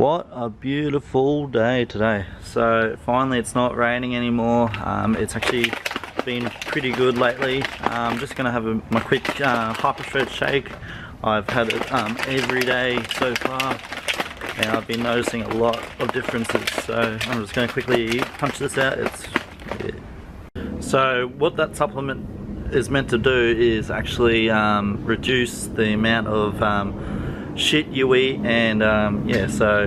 What a beautiful day today. So finally it's not raining anymore. It's actually been pretty good lately. I'm just gonna have my quick hyper shred shake. I've had it every day so far and I've been noticing a lot of differences, so I'm just gonna quickly punch this out. So what that supplement is meant to do is actually reduce the amount of shit you eat, and yeah, so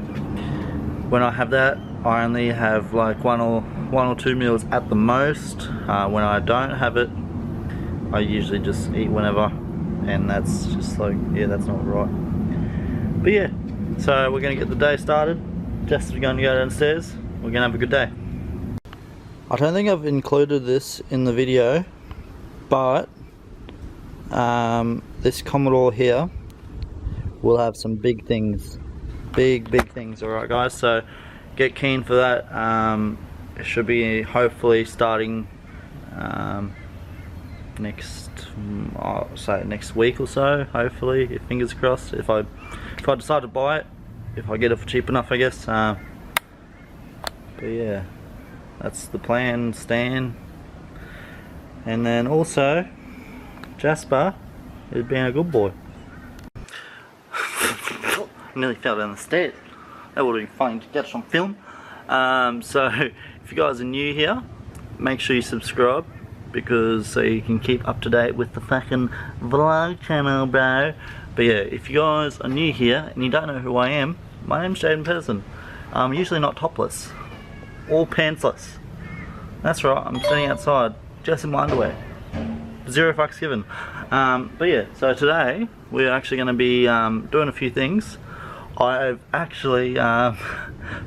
when I have that I only have like one or two meals at the most. When I don't have it I usually just eat whenever, and that's just like, yeah, that's not right. But yeah, so we're gonna get the day started. Jess is going to go downstairs. We're gonna have a good day. I don't think I've included this in the video, but this Commodore here will have some big things, big things. Alright guys, so get keen for that. It should be hopefully starting next week or so, hopefully, fingers crossed, if I decide to buy it, if I get it for cheap enough, I guess. But yeah, that's the plan, Stan. And then also Jasper is being a good boy. Nearly fell down the stairs. That would have been funny to catch on film. So if you guys are new here, make sure you subscribe, because so you can keep up to date with the fucking vlog channel, bro. But yeah, if you guys are new here and you don't know who I am, my name's Jaden Pedersen. I'm usually not topless or pantsless. That's right, I'm sitting outside just in my underwear. 0 fucks given. But yeah, so today we're actually going to be doing a few things. I've actually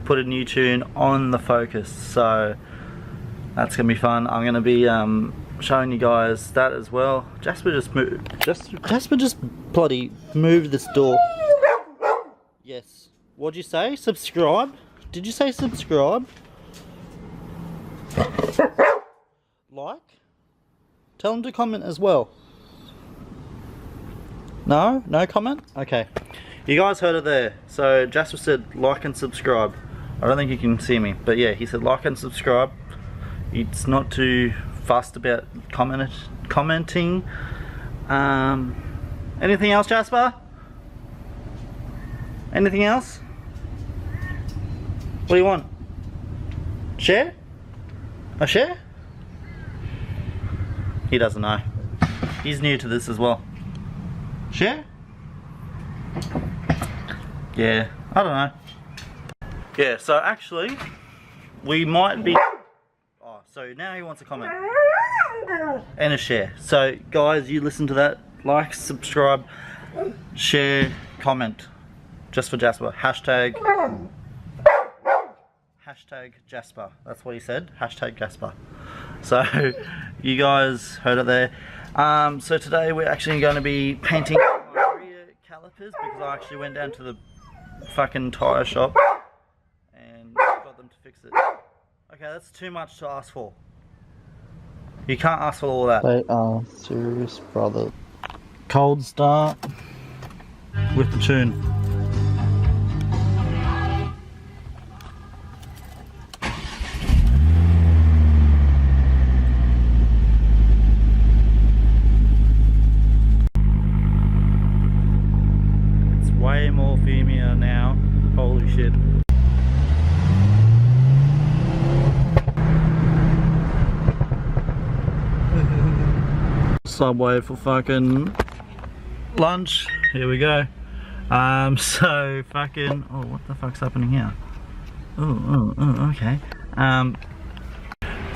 put a new tune on the Focus, so that's gonna be fun. I'm gonna be showing you guys that as well. Jasper just moved. Jasper just bloody moved this door. Yes. What'd you say? Subscribe? Did you say subscribe? Like? Tell them to comment as well. No? No comment? Okay. You guys heard it there. So Jasper said like and subscribe. I don't think you can see me, but yeah, he said like and subscribe. It's not too fussed about commenting. Anything else, Jasper? Anything else? What do you want? Share? A share? He doesn't know. He's new to this as well. Share? Yeah, I don't know. Yeah, so actually, we might be... Oh, so now he wants a comment. And a share. So guys, you listen to that. Like, subscribe, share, comment. Just for Jasper. Hashtag Jasper. That's what he said. Hashtag Jasper. So, you guys heard it there. So today we're actually going to be painting my rear calipers, because I actually went down to the fucking tyre shop and got them to fix it. Okay, that's too much to ask for. You can't ask for all that. They are serious, brother. Cold start with the tune. It's way more fumier now. Holy shit. Subway for fucking lunch. Here we go. So fucking, oh, what the fuck's happening here? Oh, okay.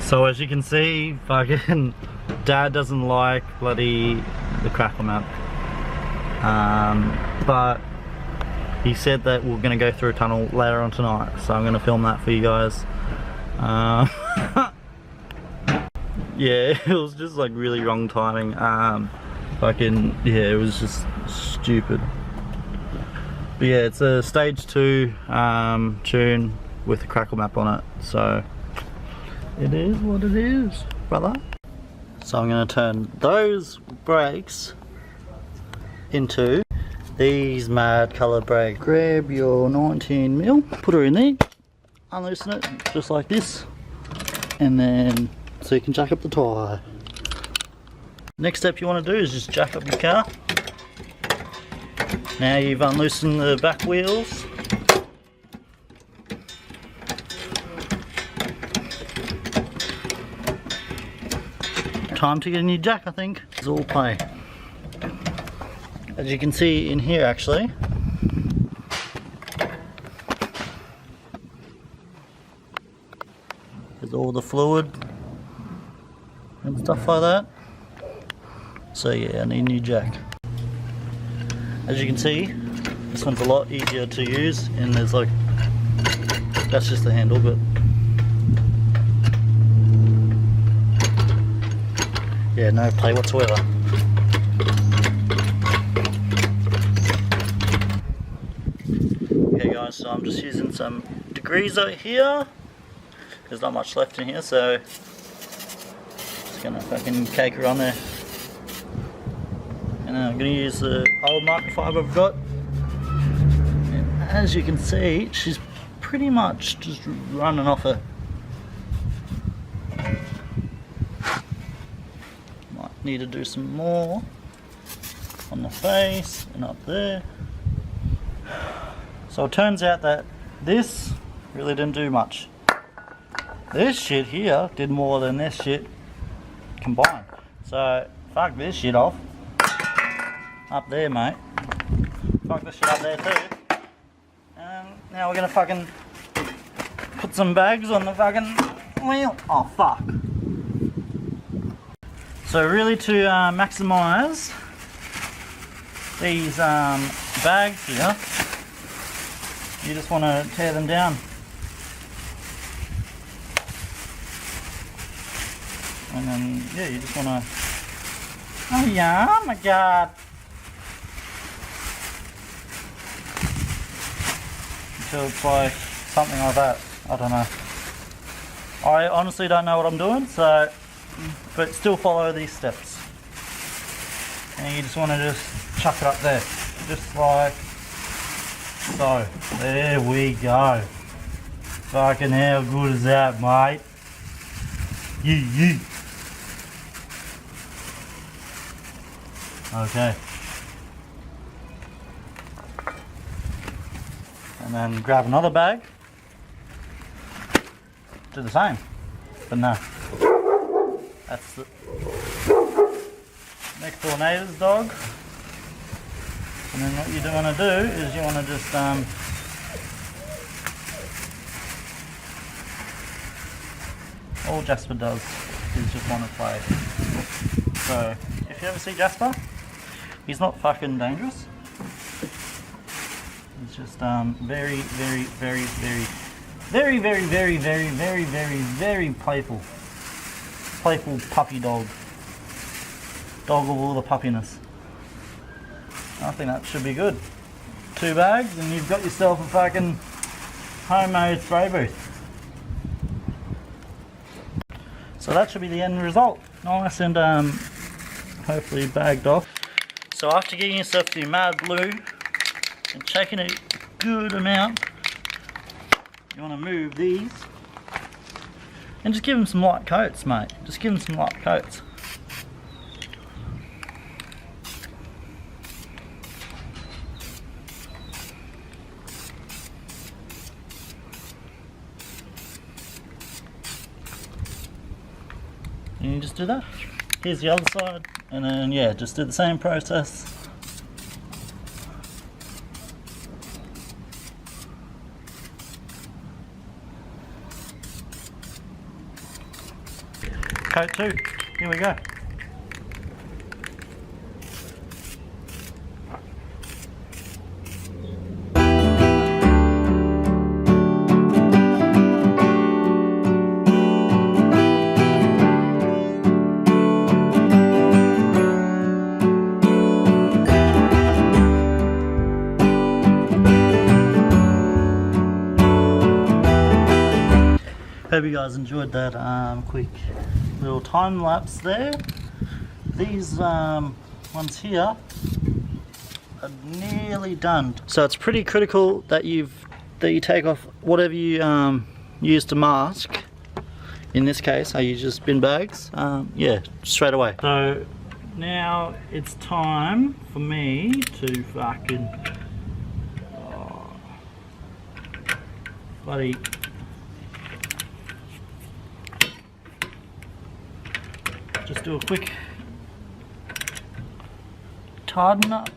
So as you can see, fucking Dad doesn't like bloody the crackle map. But he said that we're gonna go through a tunnel later on tonight, so I'm gonna film that for you guys. Yeah, it was just like really wrong timing. Fucking, yeah, it was just stupid. But yeah, it's a stage 2 tune with a crackle map on it, so it is what it is, brother. So I'm gonna turn those brakes into These mad colour brake. Grab your 19mm, put her in there, unloosen it just like this, and then so you can jack up the tyre. Next step you want to do is just jack up your car. Now you've unloosened the back wheels. Time to get a new jack, I think. It's all play. As you can see in here actually, there's all the fluid and stuff like that. So yeah, I need a new jack. As you can see, this one's a lot easier to use, and there's like, that's just the handle, but yeah, no play whatsoever. Okay guys, so I'm just using some degreaser here. There's not much left in here, so just gonna fucking cake her on there. And I'm gonna use the old microfiber I've got. And as you can see, she's pretty much just running off her. Might need to do some more on the face and up there. So it turns out that this really didn't do much. This shit here did more than this shit combined. So fuck this shit off. Up there, mate. Fuck this shit up there too. And now we're gonna fucking put some bags on the fucking wheel. Oh fuck. So really to maximise these bags here, you just want to tear them down. And then, yeah, you just want to... Oh yeah, oh my god. Until it's like something like that. I don't know. I honestly don't know what I'm doing, so... But still follow these steps. And you just want to just chuck it up there. Just like... So, there we go. Fucking how good is that, mate? Yee. Okay. And then grab another bag. Do the same. But no. That's the next door neighbour's dog. And then what you want to do is you want to just all Jasper does is just want to play. So if you ever see Jasper, he's not fucking dangerous. He's just very playful. Playful puppy dog. Dog of all the puppiness. I think that should be good. 2 bags and you've got yourself a fucking homemade spray booth. So that should be the end result. Nice and hopefully bagged off. So after getting yourself the mad blue and shaking it a good amount, you want to move these and just give them some light coats, mate. Just give them some light coats. And you just do that. Here's the other side, and then yeah, just do the same process. Coat 2, here we go. Hope you guys enjoyed that quick little time lapse there. These ones here are nearly done. So it's pretty critical that you take off whatever you use to mask. In this case, I use just bin bags. Yeah, straight away. So now it's time for me to fucking buddy. Just do a quick tighten up.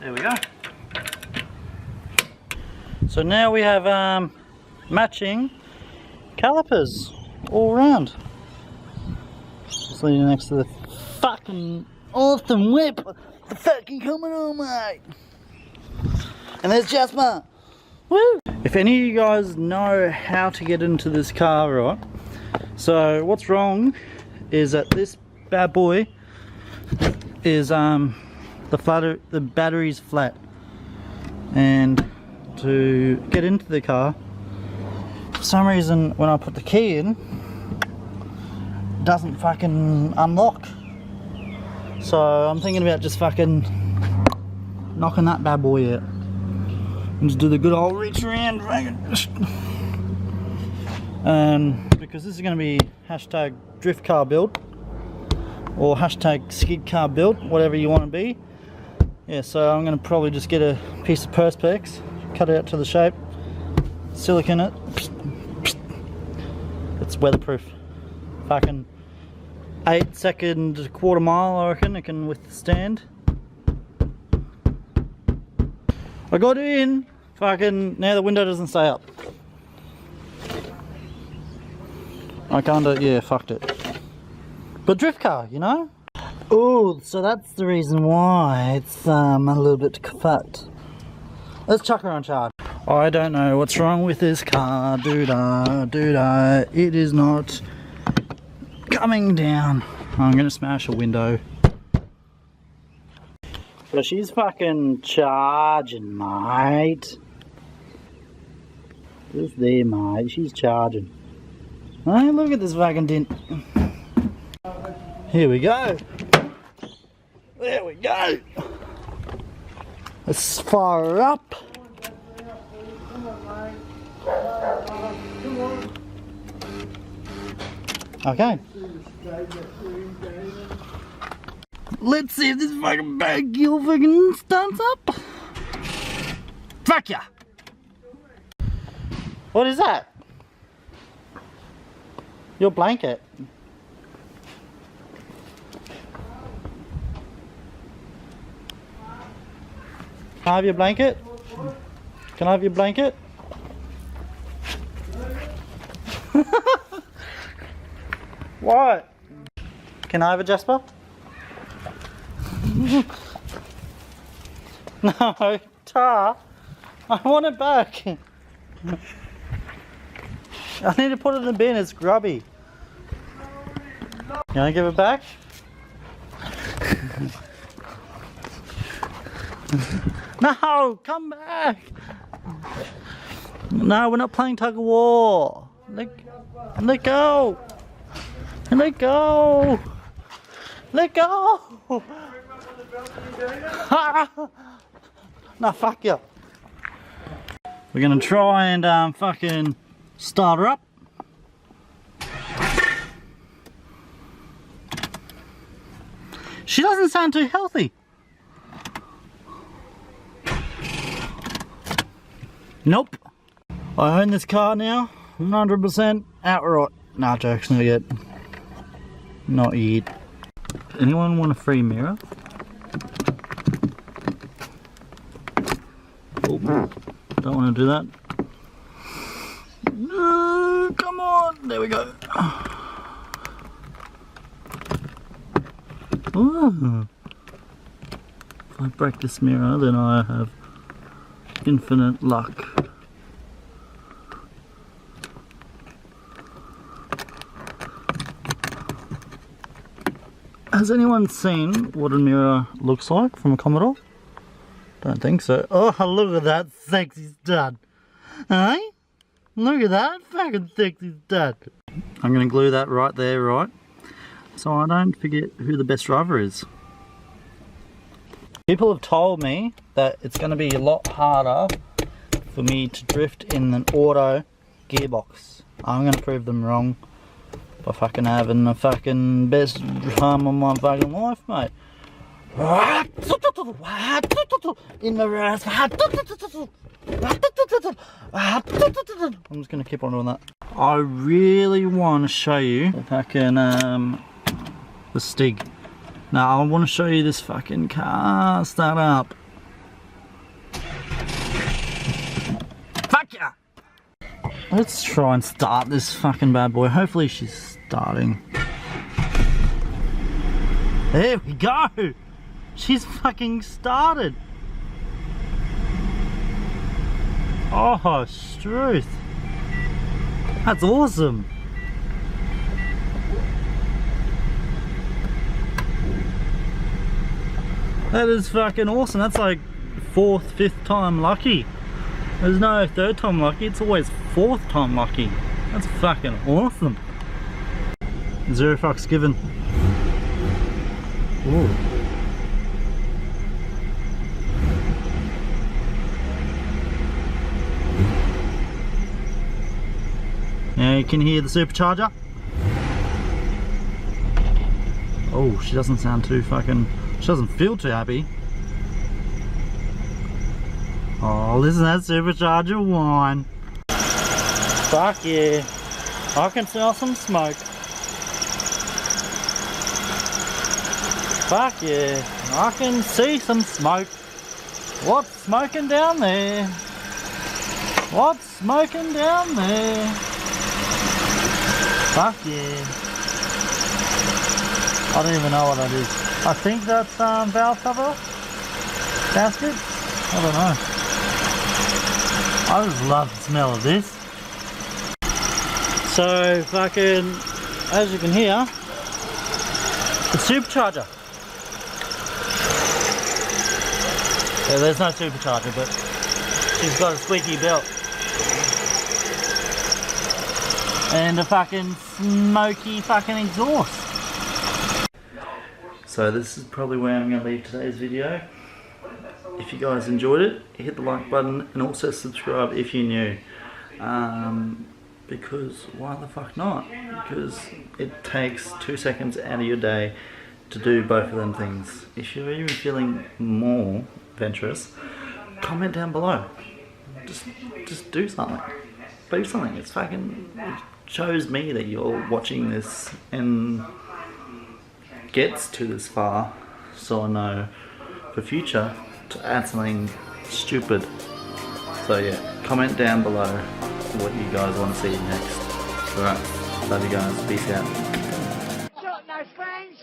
There we go. So now we have matching calipers all around. Just leaning next to the fucking awesome whip. The fucking coming on, mate. And there's Jasper. Woo! If any of you guys know how to get into this car, right? So what's wrong is that this bad boy is the battery's flat, and to get into the car, for some reason when I put the key in, it doesn't fucking unlock. So I'm thinking about just fucking knocking that bad boy out and just do the good old reach around because this is going to be hashtag drift car build or hashtag skid car build, whatever you want to be. Yeah, so I'm going to probably just get a piece of Perspex, cut it out to the shape, silicone it. It's weatherproof. Fucking 8-second quarter mile, I reckon it can withstand. I got it in, fucking, now the window doesn't stay up. I can't do it, yeah, fucked it. But drift car, you know? Oh, so that's the reason why it's a little bit fucked. Let's chuck her on charge. I don't know what's wrong with this car, doodah. It is not coming down. I'm gonna smash a window. But she's fucking charging, mate. Just there, mate. She's charging. Hey, look at this fucking dent. Here we go. There we go. Let's fire her up. Okay. Let's see if this fucking bag gill fucking starts up. Fuck ya! What is that? Your blanket. Can I have your blanket? Can I have your blanket? What? Can I have it, Jasper? No, Tar. I want it back. I need to put it in the bin, it's grubby. Can I give it back? No, come back. No, we're not playing tug of war. Let go. Let go. Let go. No, fuck you. We're gonna try and fucking start her up. She doesn't sound too healthy. Nope. I own this car now, 100% outright. Nah, jokes, not yet. Not yet. Anyone want a free mirror? Oh, don't want to do that. No, come on. There we go. Ooh. If I break this mirror, then I have infinite luck. Has anyone seen what a mirror looks like from a Commodore? Don't think so. Oh, look at that sexy stud. Hey? Look at that fucking sexy stud. I'm going to glue that right there, right? So I don't forget who the best driver is. People have told me that it's going to be a lot harder for me to drift in an auto gearbox. I'm going to prove them wrong by fucking having the fucking best time of my fucking life, mate. In the race. I'm just going to keep on doing that. I really want to show you the fucking the Stig. Now I want to show you this fucking car start up. Fuck ya! Let's try and start this fucking bad boy. Hopefully she's starting. There we go! She's fucking started! Oh, Struth! That's awesome! That is fucking awesome. That's like 4th, 5th time lucky. There's no 3rd time lucky, it's always 4th time lucky. That's fucking awesome. 0 fucks given. Ooh. Now you can hear the supercharger. Oh, she doesn't sound too fucking... She doesn't feel too happy. Oh, listen to that supercharger whine. Fuck yeah. I can smell some smoke. Fuck yeah. I can see some smoke. What's smoking down there? What's smoking down there? Fuck yeah. I don't even know what that is. I think that's valve cover? Gasket? I don't know. I just love the smell of this. So fucking, as you can hear, the supercharger. Yeah, there's no supercharger, but she's got a squeaky belt. And a fucking smoky fucking exhaust. So this is probably where I'm going to leave today's video. If you guys enjoyed it, hit the like button and also subscribe if you're new. Because why the fuck not? Because it takes 2 seconds out of your day to do both of them things. If you're even feeling more adventurous, comment down below. Just do something. Do something. It's fucking... It shows me that you're watching this and gets to this far, so I know for future to add something stupid. So yeah, comment down below what you guys want to see next. Alright, love you guys, peace out. Got no friends.